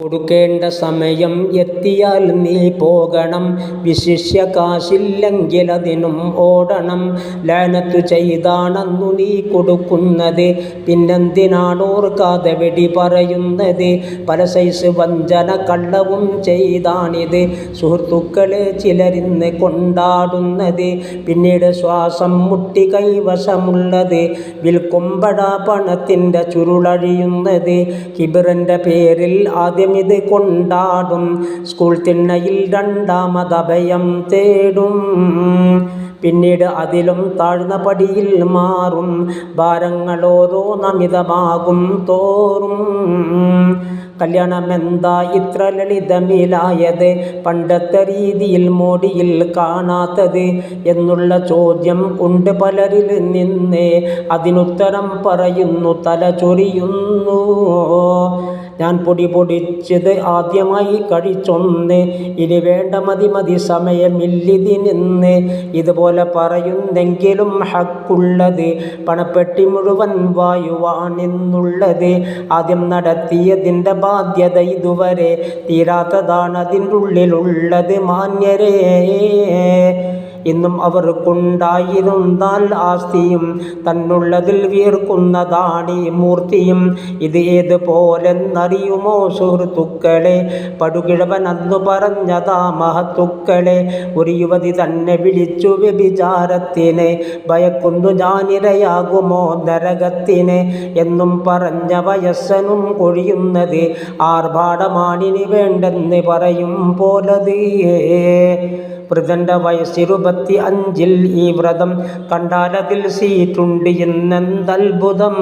കൊടുക്കേണ്ട സമയം എത്തിയാൽ നീ പോകണം, വിശിഷ്യ കാശില്ലെങ്കിലതിനും ഓടണം. ലാനത്തു ചെയ്താണന്നു നീ കൊടുക്കുന്നത്, പിന്നെന്തിനാണോർക്കാതെ വെടി പറയുന്നത്? പല സൈസ് വഞ്ചന കള്ളവും ചെയ്താണിത് സുഹൃത്തുക്കളെ ചിലരിന്ന് കൊണ്ടാടുന്നത്. പിന്നീട് ശ്വാസം മുട്ടി കൈവശമുള്ളത് വിൽക്കുമ്പഴാ പണത്തിൻ്റെ ചുരുളഴിയുന്നത്. കിബിറിൻ്റെ പേരിൽ ആദ്യം ഇത് കൊണ്ടാടും, സ്കൂൾ തിണ്ണയിൽ രണ്ടാമതഭയം തേടും. പിന്നീട് അതിലും താഴ്ന്ന പടിയിൽ മാറും, ഭാരങ്ങളോരോ നമിതമാകും തോറും. കല്യാണമെന്താ ഇത്ര ലളിതമിലായത്, പണ്ടത്തെ രീതിയിൽ മോടിയിൽ കാണാത്തത് എന്നുള്ള ചോദ്യം ഉണ്ട് പലരിൽ നിന്ന്. അതിനുത്തരം പറയുന്നു, തല ചൊറിയുന്നു. ഞാൻ പൊടിച്ചത് ആദ്യമായി കഴിച്ചൊന്ന്, ഇനി വേണ്ട മതി സമയമില്ലിതിനെന്ന്. ഇതുപോലെ പറയുന്നെങ്കിലും ഹക്കുള്ളത്, പണപ്പെട്ടി മുഴുവൻ വായുവാണെന്നുള്ളത്. ആദ്യം നടത്തിയതിൻ്റെ ബാധ്യത ഇതുവരെ തീരാത്തതാണതിൻ്റെ ഉള്ളിലുള്ളത് മാന്യരേ. ഇന്നും അവർക്കുണ്ടായിരുന്നാൽ ആസ്തിയും, തന്നുള്ളതിൽ വീർക്കുന്നതാണീ മൂർത്തിയും. ഇത് ഏതുപോലെന്നറിയുമോ സുഹൃത്തുക്കളെ, പടുകിഴവനന്നു പറഞ്ഞതാ മഹത്തുക്കളെ. ഒരു യുവതി തന്നെ വിളിച്ചു വ്യഭിചാരത്തിന്, ഭയക്കുന്നു ഞാനിരയാകുമോ നരകത്തിന് എന്നും പറഞ്ഞ വയസ്സനും കൊഴിയുന്നത് ആർഭാടമാണിനി വേണ്ടെന്ന് പറയും പോലത്. വൃദ്ധൻ്റെ വയസ്സ് 25 ഈ വ്രതം കണ്ടാലതിൽ സീറ്റുണ്ട് എന്നെന്തത്ഭുതം.